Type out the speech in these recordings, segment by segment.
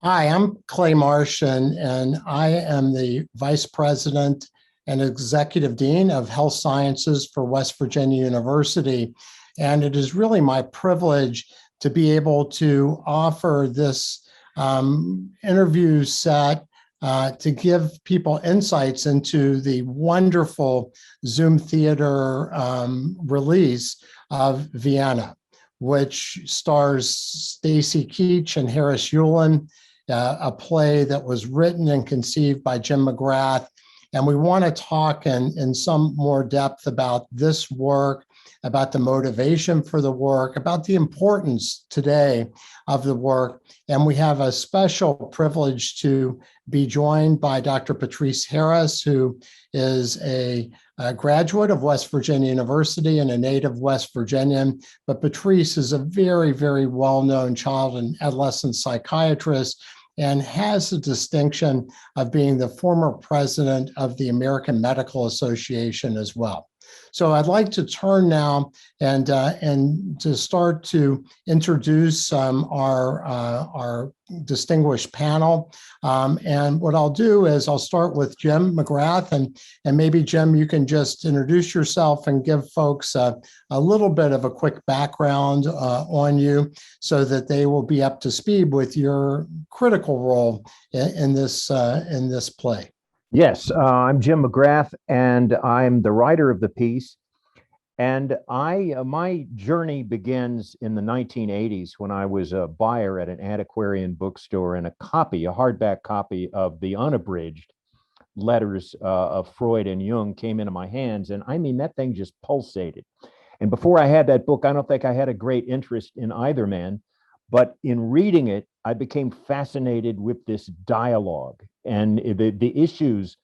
Hi, I'm Clay Marsh, and I am the Vice President and Executive Dean of Health Sciences for West Virginia University. And it is really my privilege to be able to offer this interview set to give people insights into the wonderful Zoom Theater release of Vienna, which stars Stacy, Keach, and Harris Yulin, a play that was written and conceived by Jim McGrath. And we want to talk in some more depth about this work, about the motivation for the work, about the importance today of the work. And we have a special privilege to be joined by Dr. Patrice Harris, who is a graduate of West Virginia University and a native West Virginian. But Patrice is a very, very well-known child and adolescent psychiatrist and has the distinction of being the former president of the American Medical Association as well. So I'd like to turn now and to start to introduce our distinguished panel. And what I'll do is I'll start with Jim McGrath, and maybe Jim, you can just introduce yourself and give folks a little bit of a quick background on you so that they will be up to speed with your critical role in this play. Yes, I'm Jim McGrath, and I'm the writer of the piece. And my journey begins in the 1980s when I was a buyer at an antiquarian bookstore, and a hardback copy of the unabridged letters of Freud and Jung came into my hands. And I mean, that thing just pulsated. And before I had that book, I don't think I had a great interest in either man. But in reading it, I became fascinated with this dialogue, and the issues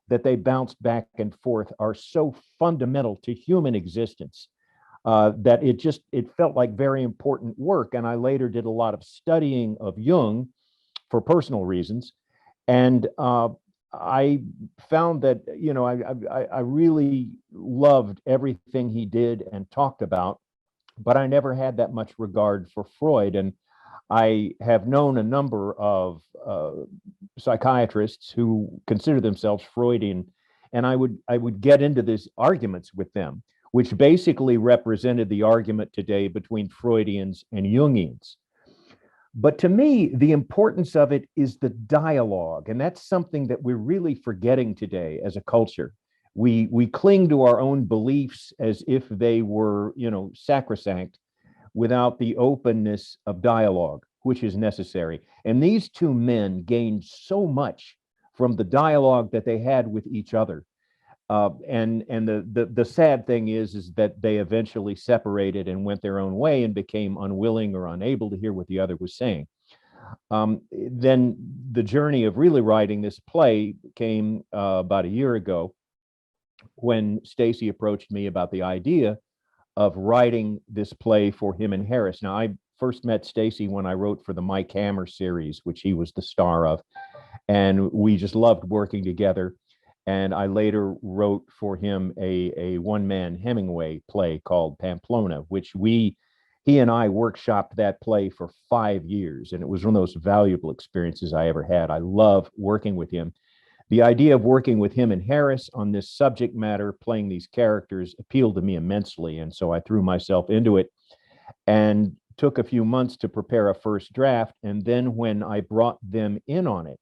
that they bounced back and forth are so fundamental to human existence that it felt like very important work. And I later did a lot of studying of Jung for personal reasons, and I found that I really loved everything he did and talked about, but I never had that much regard for Freud. And I have known a number of psychiatrists who consider themselves Freudian, and I would get into these arguments with them, which basically represented the argument today between Freudians and Jungians. But to me, the importance of it is the dialogue, and that's something that we're really forgetting today as a culture. We cling to our own beliefs as if they were, sacrosanct, without the openness of dialogue, which is necessary. And these two men gained so much from the dialogue that they had with each other. And the sad thing is that they eventually separated and went their own way and became unwilling or unable to hear what the other was saying. Then the journey of really writing this play came about a year ago, when Stacy approached me about the idea of writing this play for him and Harris. Now, I first met Stacy when I wrote for the Mike Hammer series, which he was the star of, and we just loved working together. And I later wrote for him a one-man Hemingway play called Pamplona, which he and I workshopped that play for 5 years, and it was one of the most valuable experiences I ever had. I love working with him. The idea of working with him and Harris on this subject matter, playing these characters, appealed to me immensely. And so I threw myself into it and took a few months to prepare a first draft. And then when I brought them in on it,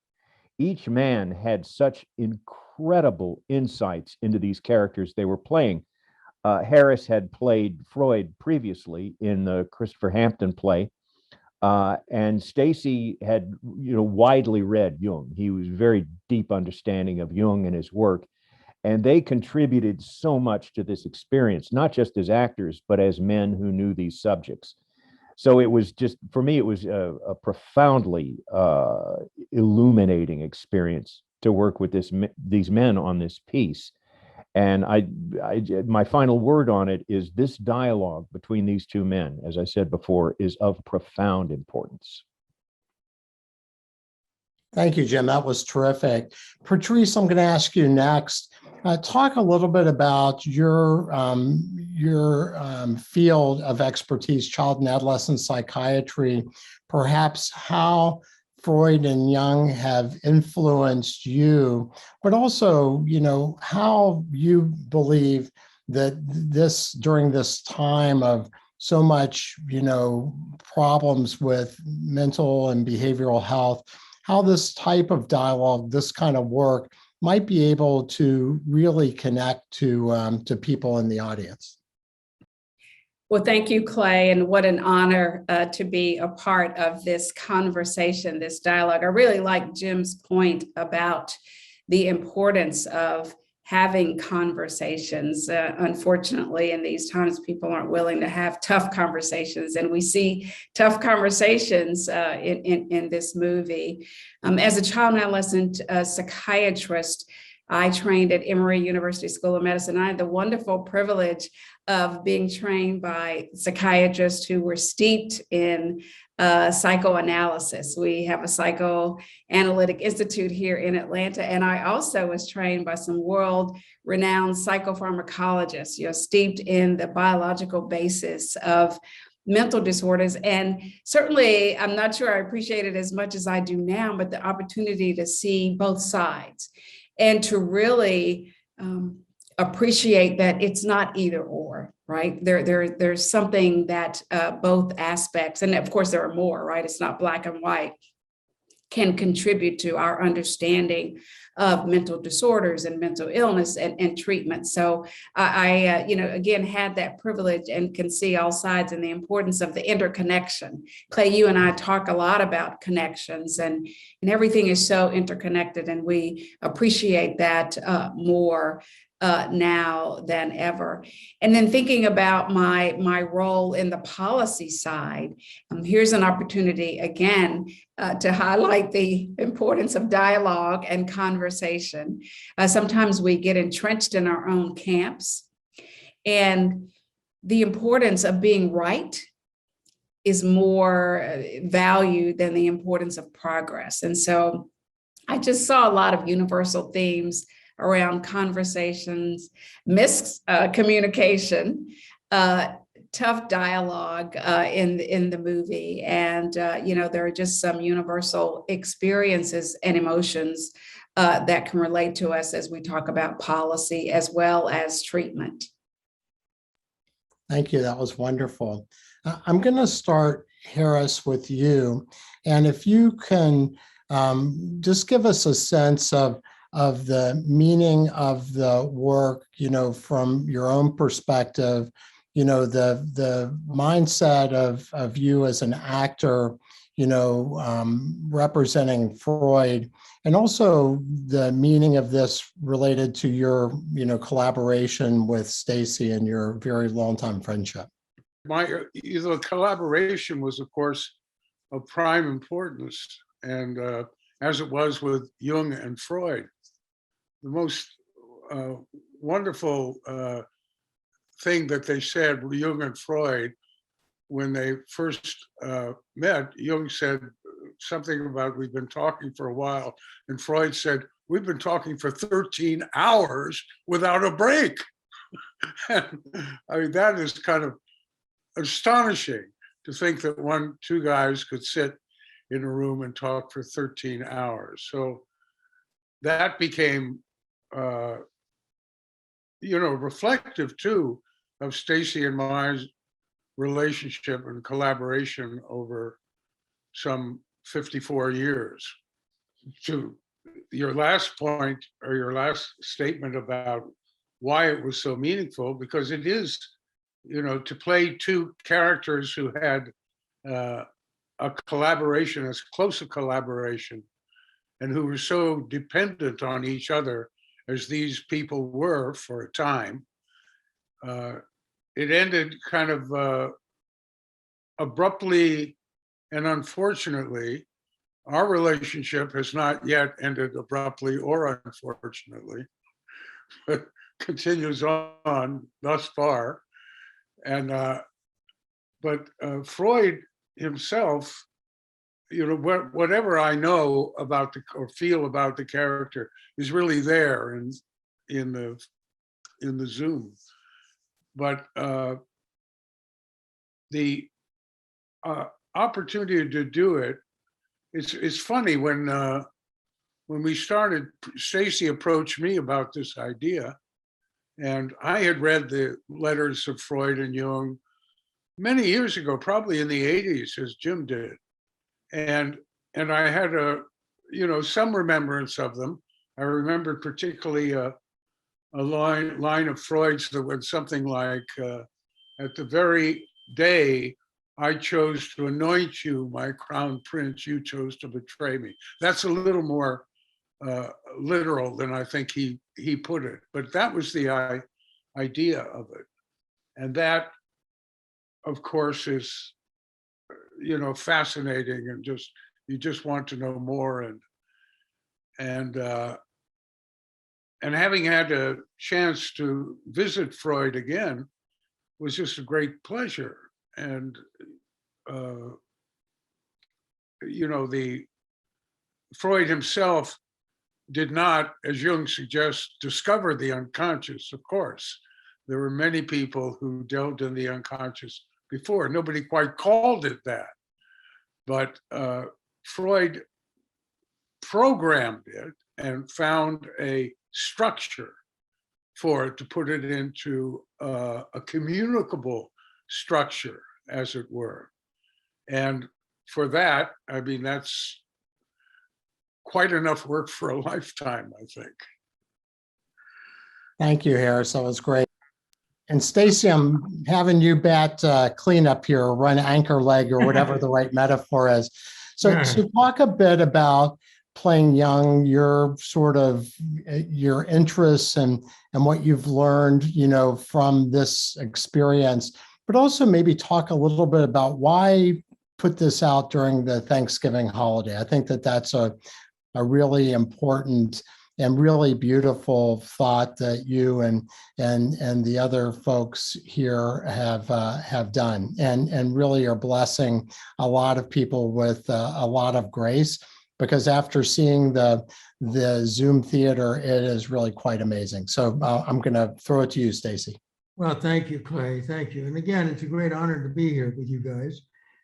each man had such incredible insights into these characters they were playing. Harris had played Freud previously in the Christopher Hampton play. And Stacy had, widely read Jung. He was very deep understanding of Jung and his work, and they contributed so much to this experience, not just as actors, but as men who knew these subjects. So it was just, for me, it was a profoundly illuminating experience to work with these men on this piece. And my final word on it is this dialogue between these two men, as I said before, is of profound importance. Thank you, Jim. That was terrific. Patrice, I'm going to ask you next. Talk a little bit about your field of expertise, child and adolescent psychiatry, perhaps how Freud and Jung have influenced you, but also, how you believe that during this time of so much, problems with mental and behavioral health, how this type of dialogue, this kind of work might be able to really connect to people in the audience. Well, thank you, Clay, and what an honor to be a part of this conversation, this dialogue. I really like Jim's point about the importance of having conversations. Unfortunately, in these times, people aren't willing to have tough conversations, and we see tough conversations in this movie. As a child and adolescent psychiatrist, I trained at Emory University School of Medicine. I had the wonderful privilege of being trained by psychiatrists who were steeped in psychoanalysis. We have a psychoanalytic institute here in Atlanta, and I also was trained by some world-renowned psychopharmacologists, steeped in the biological basis of mental disorders. And certainly, I'm not sure I appreciate it as much as I do now, but the opportunity to see both sides and to really appreciate that it's not either or, right? There's something that both aspects, and of course there are more, right? It's not black and white, can contribute to our understanding of mental disorders and mental illness and treatment. So I again, had that privilege and can see all sides and the importance of the interconnection. Clay, you and I talk a lot about connections, and everything is so interconnected, and we appreciate that more now than ever. And then thinking about my role in the policy side, here's an opportunity again to highlight the importance of dialogue and conversation. Sometimes we get entrenched in our own camps, and the importance of being right is more valued than the importance of progress. And so I just saw a lot of universal themes around conversations, miscommunication, tough dialogue in the movie. And, there are just some universal experiences and emotions that can relate to us as we talk about policy as well as treatment. Thank you. That was wonderful. I'm going to start, Harris, with you. And if you can just give us a sense of the meaning of the work, from your own perspective, the mindset of you as an actor, representing Freud, and also the meaning of this related to your, collaboration with Stacy and your very long-time friendship. The collaboration was, of course, of prime importance, and as it was with Jung and Freud. The most wonderful thing that they said, Jung and Freud, when they first met, Jung said something about, we've been talking for a while, and Freud said, we've been talking for 13 hours without a break. And, I mean, that is kind of astonishing to think that two guys could sit in a room and talk for 13 hours. So that became reflective too of Stacy and my relationship and collaboration over some 54 years. To your last point, or your last statement about why it was so meaningful, because it is, to play two characters who had a collaboration, as close a collaboration, and who were so dependent on each other as these people were for a time. It ended kind of abruptly, and unfortunately. Our relationship has not yet ended abruptly or unfortunately, but continues on thus far. And but Freud himself, whatever I know about or feel about the character is really there in the Zoom. But the opportunity to do it it's funny when we started, Stacy approached me about this idea, and I had read the letters of Freud and Jung many years ago, probably in the 80s, as Jim did. And I had some remembrance of them. I remembered particularly a line of Freud's that went something like, at the very day I chose to anoint you, my crown prince, you chose to betray me. That's a little more literal than I think he put it, but that was the idea of it. And that, of course, is, fascinating, and you just want to know more. And having had a chance to visit Freud again was just a great pleasure. And the Freud himself did not, as Jung suggests, discover the unconscious. Of course, there were many people who delved in the unconscious before. Nobody quite called it that, but Freud programmed it and found a structure for it, to put it into a communicable structure, as it were. And for that, I mean, that's quite enough work for a lifetime, I think. Thank you, Harris. That was great. And Stacy, I'm having you bat cleanup here, or run anchor leg, or whatever the right metaphor is. So talk a bit about playing Jung, your sort of your interests and what you've learned, from this experience, but also maybe talk a little bit about why put this out during the Thanksgiving holiday. I think that that's a really important and really beautiful thought that you and the other folks here have done, and really are blessing a lot of people with a lot of grace, because after seeing the Zoom theater, it is really quite amazing. So I'm going to throw it to you, Stacy. Well, thank you, Clay. Thank you. And again, it's a great honor to be here with you guys.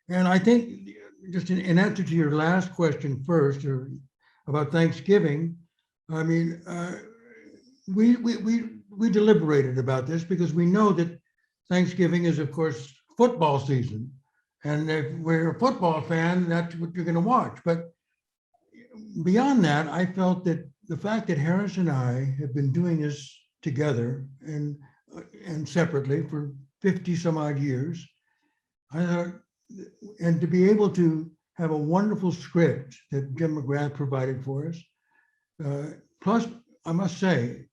And I think, just in answer to your last question first, or about Thanksgiving, I mean, we deliberated about this because we know that Thanksgiving is, of course, football season. And if we're a football fan, that's what you're going to watch. But beyond that, I felt that the fact that Harris and I have been doing this together and separately for 50 some odd years, I thought, and to be able to have a wonderful script that Jim McGrath provided for us. Plus, I must say,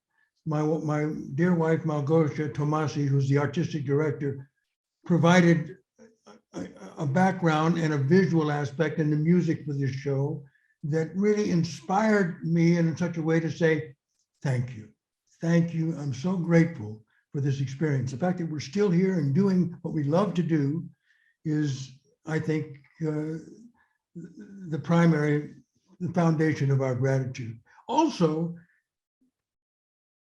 my dear wife, Malgosia Tomasi, who's the artistic director, provided a background and a visual aspect in the music for this show that really inspired me in such a way to say, thank you. Thank you. I'm so grateful for this experience. The fact that we're still here and doing what we love to do is, I think, the foundation of our gratitude. Also,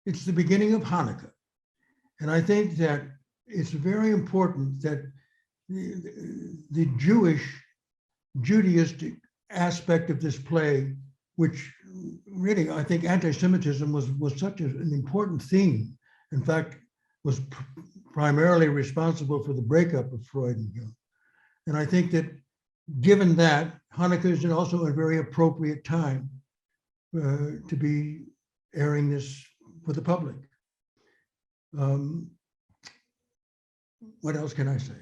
it's the beginning of Hanukkah. And I think that it's very important that the Judaistic aspect of this play, which really, I think anti-Semitism was such an important theme, in fact, was primarily responsible for the breakup of Freud and Jung. And I think that given that, Hanukkah is also a very appropriate time to be airing this for the public. What else can I say?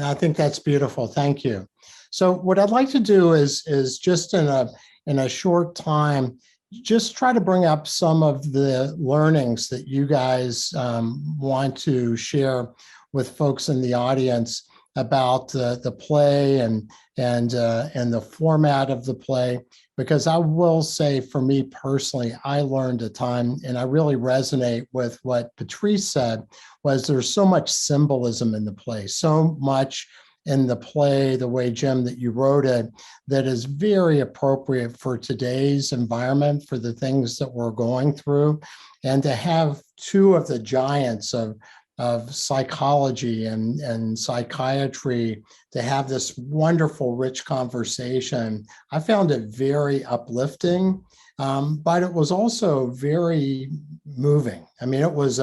I think that's beautiful. Thank you. So what I'd like to do is just in a short time, just try to bring up some of the learnings that you guys want to share with folks in the audience about the play and the format of the play, because I will say, for me personally, I learned a ton, and I really resonate with what Patrice said, was there's so much symbolism in the play, so much in the play, the way, Jim, that you wrote it, that is very appropriate for today's environment, for the things that we're going through. And to have two of the giants of of psychology and psychiatry to have this wonderful, rich conversation. I found it very uplifting, but it was also very moving. I mean, it was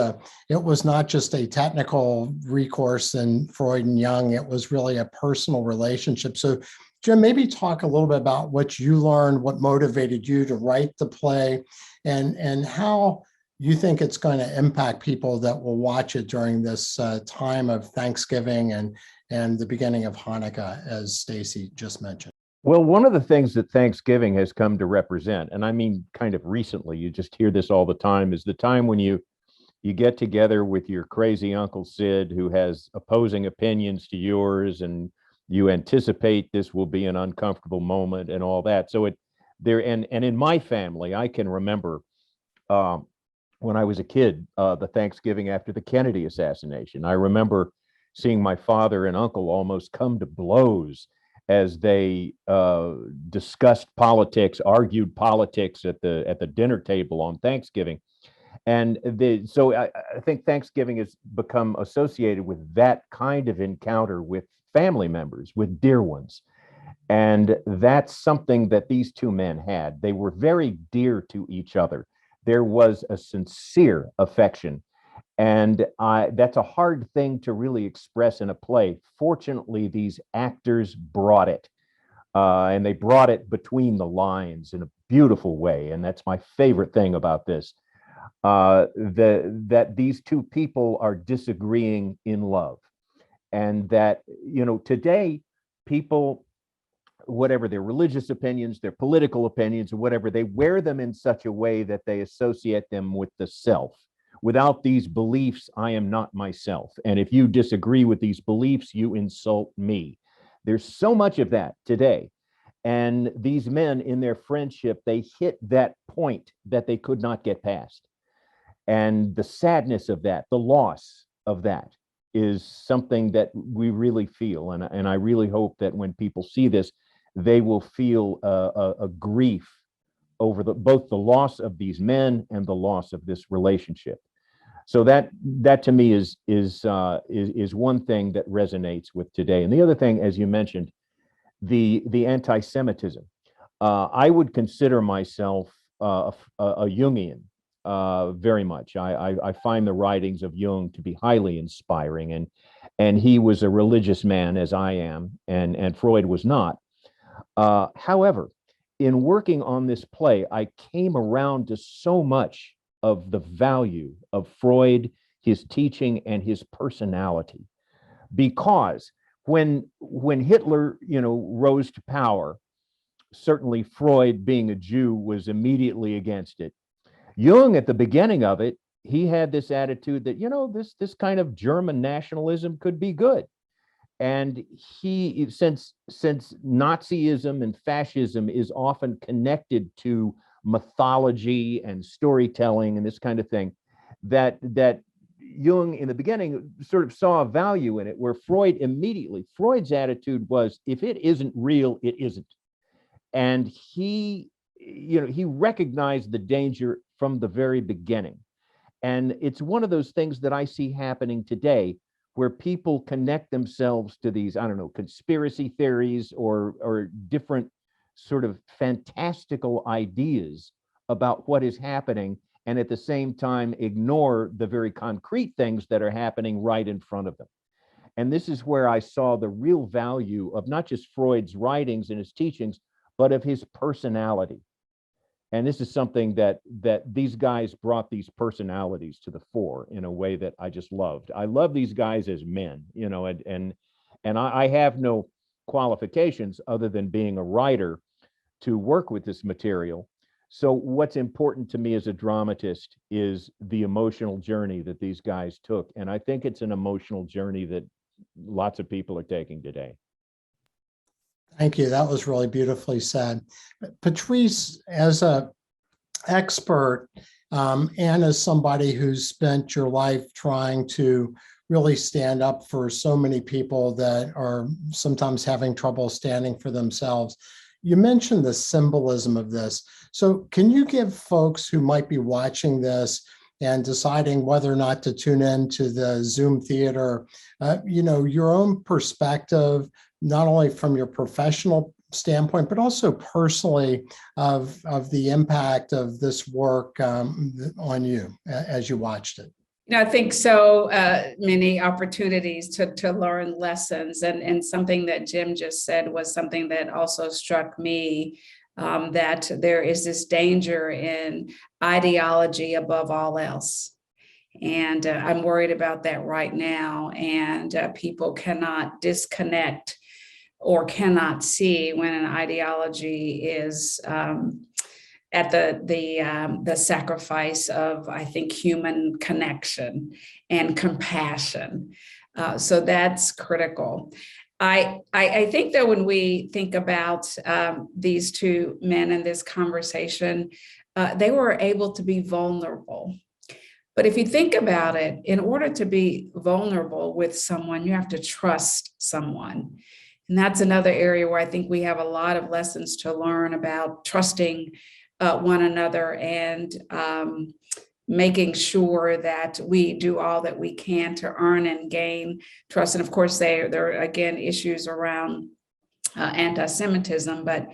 not just a technical recourse in Freud and Jung. It was really a personal relationship. So, Jim, maybe talk a little bit about what you learned, what motivated you to write the play, and how you think it's going to impact people that will watch it during this time of Thanksgiving and the beginning of Hanukkah, as Stacy just mentioned. Well, one of the things that Thanksgiving has come to represent, and I mean kind of recently, you just hear this all the time, is the time when you get together with your crazy Uncle Sid who has opposing opinions to yours, and you anticipate this will be an uncomfortable moment and all that. So and in my family, I can remember when I was a kid, the Thanksgiving after the Kennedy assassination. I remember seeing my father and uncle almost come to blows as they discussed politics, argued politics at the dinner table on Thanksgiving. And so I think Thanksgiving has become associated with that kind of encounter with family members, with dear ones. And that's something that these two men had. They were very dear to each other. There was a sincere affection. And that's a hard thing to really express in a play. Fortunately, these actors brought it. And they brought it between the lines in a beautiful way. And that's my favorite thing about this. That these two people are disagreeing in love. And that, today, people, whatever their religious opinions, their political opinions, or whatever, they wear them in such a way that they associate them with the self. Without these beliefs, I am not myself. And if you disagree with these beliefs, you insult me. There's so much of that today. And these men in their friendship, they hit that point that they could not get past. And the sadness of that, the loss of that, is something that we really feel. And I really hope that when people see this, they will feel a grief over both the loss of these men and the loss of this relationship. So that to me is one thing that resonates with today. And the other thing, as you mentioned, the anti-Semitism. I would consider myself a Jungian very much. I find the writings of Jung to be highly inspiring, and he was a religious man, as I am, and Freud was not. However, in working on this play, I came around to so much of the value of Freud, his teaching, and his personality. Because when Hitler, rose to power, certainly Freud, being a Jew, was immediately against it. Jung, at the beginning of it, he had this attitude that, this kind of German nationalism could be good. And he, since Nazism and fascism is often connected to mythology and storytelling and this kind of thing, that Jung in the beginning sort of saw a value in it, where Freud's attitude was, if it isn't real, it isn't. And he recognized the danger from the very beginning. And it's one of those things that I see happening today, where people connect themselves to these, conspiracy theories or different sort of fantastical ideas about what is happening, and at the same time ignore the very concrete things that are happening right in front of them. And this is where I saw the real value of not just Freud's writings and his teachings, but of his personality. And this is something that these guys brought, these personalities to the fore in a way that I just loved. I love these guys as men, and I have no qualifications other than being a writer to work with this material. So what's important to me as a dramatist is the emotional journey that these guys took. And I think it's an emotional journey that lots of people are taking today. Thank you. That was really beautifully said. Patrice, as an expert and as somebody who's spent your life trying to really stand up for so many people that are sometimes having trouble standing for themselves, you mentioned the symbolism of this. So can you give folks who might be watching this and deciding whether or not to tune in to the Zoom theater, your own perspective, not only from your professional standpoint, but also personally of the impact of this work on you as you watched it. I think so many opportunities to learn lessons, and something that Jim just said was something that also struck me, that there is this danger in ideology above all else. And I'm worried about that right now. And people cannot disconnect or cannot see when an ideology is at the sacrifice of, I think, human connection and compassion. So that's critical. I think that when we think about these two men in this conversation, they were able to be vulnerable. But if you think about it, in order to be vulnerable with someone, you have to trust someone. And that's another area where I think we have a lot of lessons to learn about trusting one another and making sure that we do all that we can to earn and gain trust. And of course, there are, again, issues around anti-Semitism, but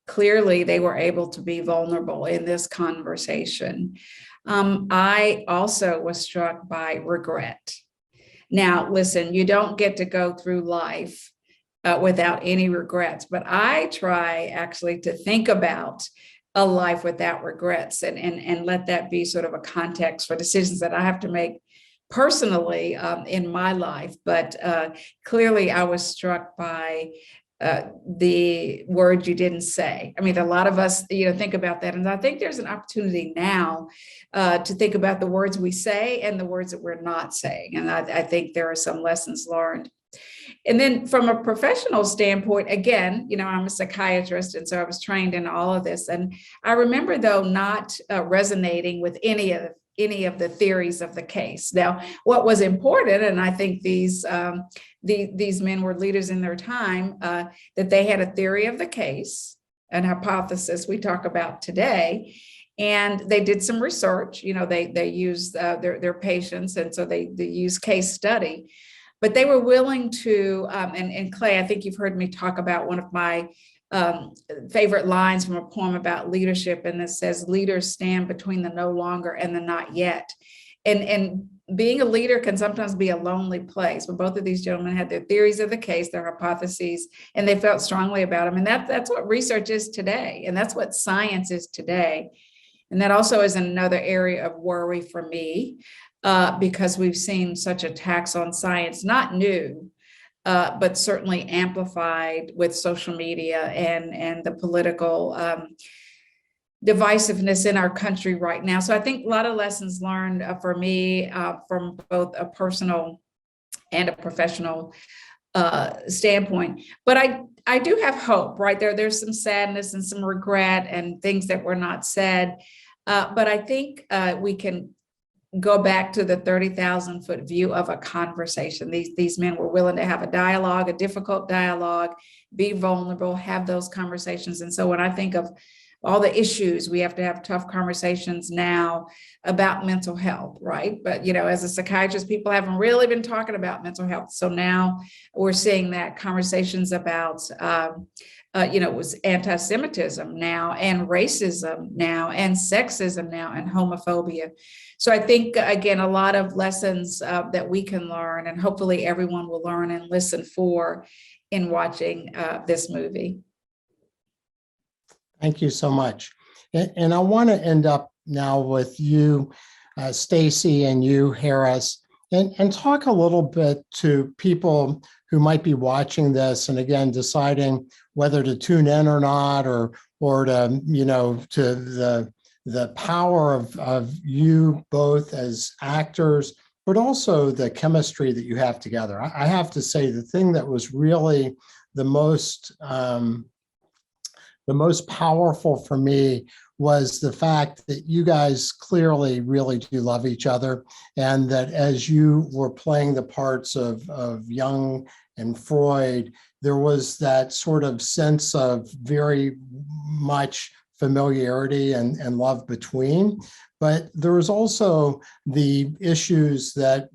clearly they were able to be vulnerable in this conversation. I also was struck by regret. Now, listen, you don't get to go through life without any regrets, but I try actually to think about a life without regrets and let that be sort of a context for decisions that I have to make personally in my life. But clearly I was struck by the word you didn't say. I mean, a lot of us, think about that. And I think there's an opportunity now to think about the words we say and the words that we're not saying. And I think there are some lessons learned. And then from a professional standpoint, again, I'm a psychiatrist, and so I was trained in all of this. And I remember, though, not resonating with any of the theories of the case. Now, what was important, and I think these men were leaders in their time, that they had a theory of the case, an hypothesis we talk about today, and they did some research. They used their patients, and so they used case study. But they were willing to, and Clay, I think you've heard me talk about one of my favorite lines from a poem about leadership, and it says, leaders stand between the no longer and the not yet. And being a leader can sometimes be a lonely place. But both of these gentlemen had their theories of the case, their hypotheses, and they felt strongly about them. And that's what research is today. And that's what science is today. And that also is another area of worry for me, because we've seen such attacks on science, not new, but certainly amplified with social media and the political divisiveness in our country right now. So I think a lot of lessons learned for me from both a personal and a professional standpoint. But I do have hope, right? There's some sadness and some regret and things that were not said. But I think we can go back to the 30,000-foot view of a conversation. These men were willing to have a dialogue, a difficult dialogue, be vulnerable, have those conversations. And so when I think of all the issues, we have to have tough conversations now about mental health, right? But, as a psychiatrist, people haven't really been talking about mental health. So now we're seeing that conversations about, it was anti-Semitism now, and racism now, and sexism now, and homophobia. So I think, again, a lot of lessons that we can learn, and hopefully everyone will learn and listen for in watching this movie. Thank you so much. And I want to end up now with you, Stacy, and you, Harris, and talk a little bit to people who might be watching this and, again, deciding whether to tune in or not, or to, to the power of you both as actors, but also the chemistry that you have together. I have to say, the thing that was really the most powerful for me was the fact that you guys clearly really do love each other, and that as you were playing the parts of Jung and Freud, there was that sort of sense of very much familiarity and love between, But there was also the issues that,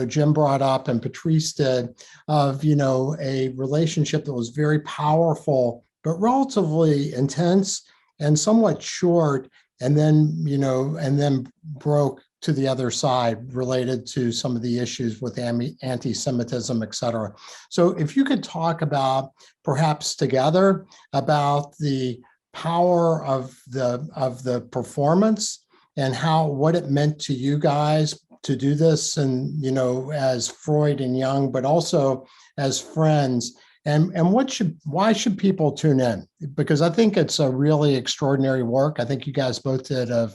Jim brought up and Patrice did of, a relationship that was very powerful, but relatively intense and somewhat short, and then broke to the other side related to some of the issues with anti-Semitism, et cetera. So if you could talk about, perhaps together, about the power of the performance and what it meant to you guys to do this, and as Freud and Jung, but also as friends. And why should people tune in? Because I think it's a really extraordinary work. I think you guys both did a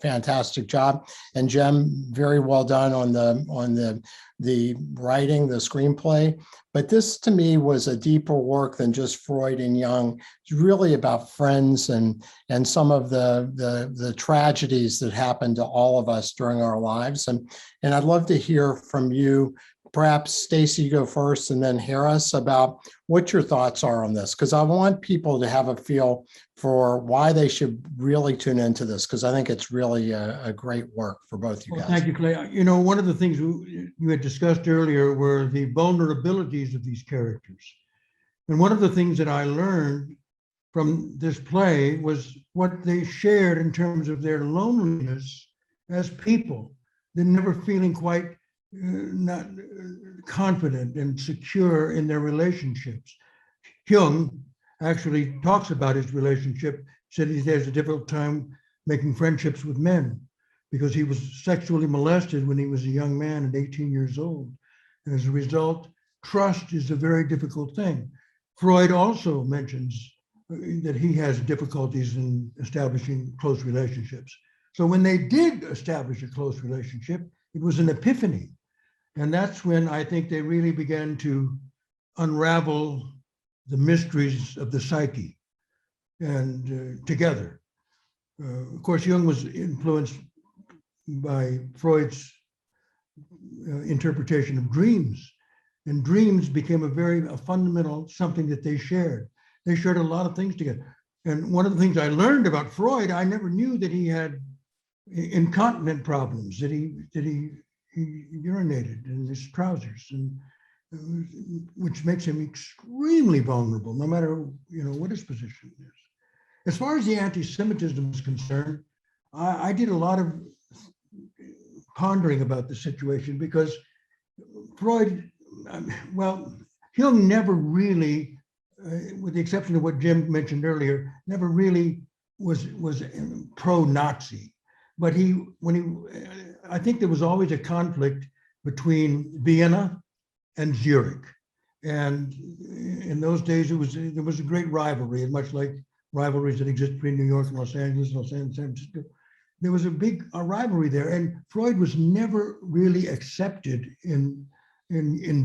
fantastic job, and Jim, very well done on the writing, the screenplay. But this, to me, was a deeper work than just Freud and Jung. It's really about friends and some of the tragedies that happened to all of us during our lives. And I'd love to hear from you. Perhaps Stacy, you go first, and then Harris, about what your thoughts are on this, because I want people to have a feel for why they should really tune into this, because I think it's really a great work for both you guys. Thank you, Clay. One of the things you had discussed earlier were the vulnerabilities of these characters. And one of the things that I learned from this play was what they shared in terms of their loneliness as people. They're never feeling quite not confident and secure in their relationships. Jung actually talks about his relationship, said he has a difficult time making friendships with men because he was sexually molested when he was a young man at 18 years old. And as a result, trust is a very difficult thing. Freud also mentions that he has difficulties in establishing close relationships. So when they did establish a close relationship, it was an epiphany. And that's when I think they really began to unravel the mysteries of the psyche and together. Of course, Jung was influenced by Freud's interpretation of dreams, and dreams became a fundamental something that they shared. They shared a lot of things together. And one of the things I learned about Freud, I never knew that he had incontinent problems, that he urinated in his trousers, and which makes him extremely vulnerable, no matter what his position is. As far as the anti-Semitism is concerned, I did a lot of pondering about the situation, because Freud, Jung never really, with the exception of what Jim mentioned earlier, never really was pro-Nazi. But I think there was always a conflict between Vienna and Zurich. And in those days, there was a great rivalry, and much like rivalries that exist between New York and Los Angeles, San Francisco, there was a big rivalry there. And Freud was never really accepted in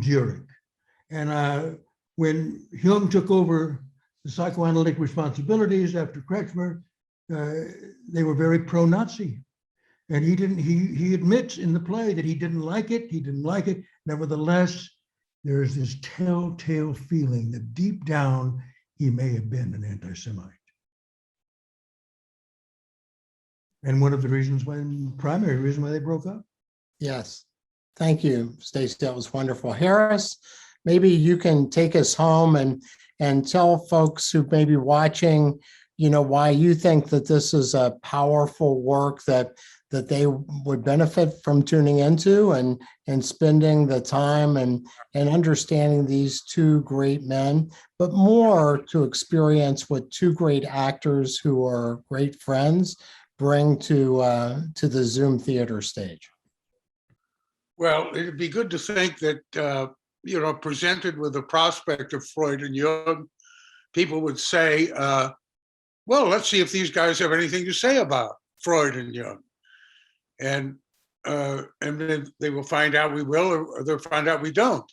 Zurich. And when Jung took over the psychoanalytic responsibilities after Kretschmer, they were very pro-Nazi. And he admits in the play that he didn't like it. Nevertheless, there is this telltale feeling that deep down, he may have been an anti-Semite. And one of the primary reasons why they broke up. Yes. Thank you, Stacey. That was wonderful. Harris, maybe you can take us home and tell folks who may be watching, why you think that this is a powerful work that they would benefit from tuning into and spending the time and understanding these two great men, but more to experience what two great actors who are great friends bring to the Zoom theater stage. Well, it'd be good to think that, presented with the prospect of Freud and Jung, people would say, well, let's see if these guys have anything to say about Freud and Jung. And then they will find out we will, or they'll find out we don't,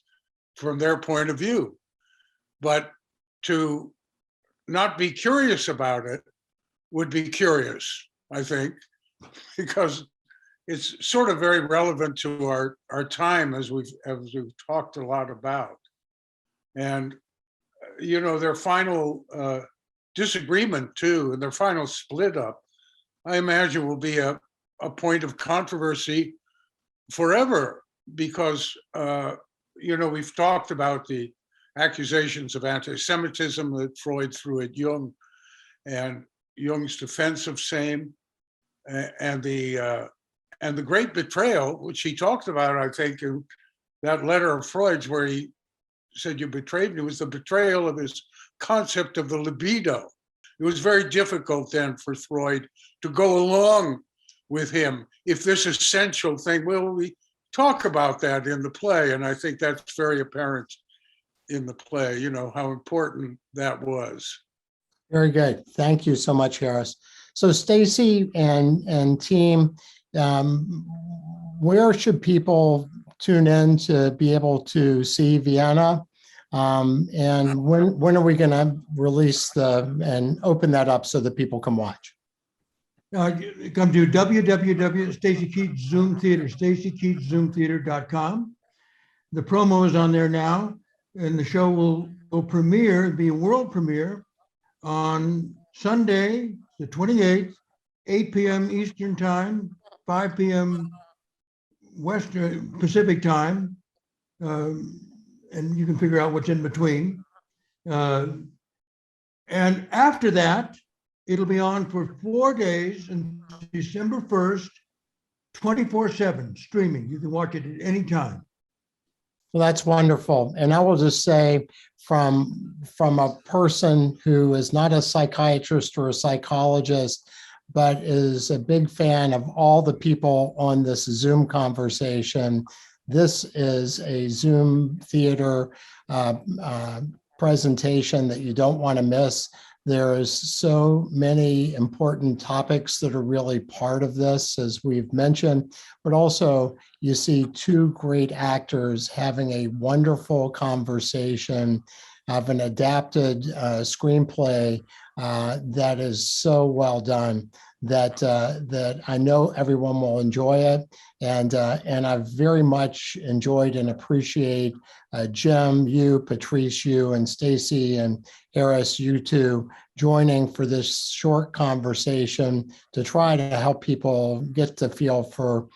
from their point of view. But to not be curious about it would be curious, I think, because it's sort of very relevant to our time, as we've talked a lot about. And their final disagreement too, and their final split up, I imagine will be a a point of controversy forever because, we've talked about the accusations of anti-Semitism that Freud threw at Jung and Jung's defense of same and the great betrayal, which he talked about, I think, in that letter of Freud's where he said, "You betrayed me," was the betrayal of his concept of the libido. It was very difficult then for Freud to go along with him. If this essential thing, well, we talk about that in the play, and I think that's very apparent in the play, how important that was. Very good. Thank you so much, Harris. So Stacy and team, where should people tune in to be able to see Vienna? And when are we going to release and open that up so that people can watch? Come to www.Stacy Keach Zoom Theater, StacyKeachZoomTheater.com. The promo is on there now, and the show will premiere, be a world premiere on Sunday, the 28th, 8 p.m. Eastern Time, 5 p.m. Western Pacific Time, and you can figure out what's in between. And after that, it'll be on for 4 days and December 1st, 24/7 streaming. You can watch it at any time. Well, that's wonderful. And I will just say from a person who is not a psychiatrist or a psychologist, but is a big fan of all the people on this Zoom conversation, this is a Zoom theater presentation that you don't want to miss. There's so many important topics that are really part of this, as we've mentioned, but also you see two great actors having a wonderful conversation of an adapted screenplay that is so well done that I know everyone will enjoy it. And I've very much enjoyed and appreciate Jim, you, Patrice, you, and Stacy, and Harris, you two, joining for this short conversation to try to help people get the feel for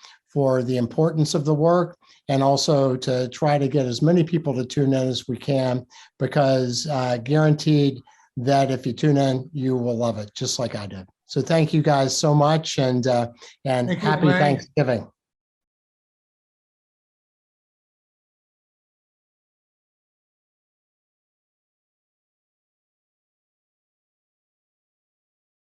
the importance of the work, and also to try to get as many people to tune in as we can, because guaranteed that if you tune in, you will love it, just like I did. So thank you guys so much, and happy Clay. Thanksgiving.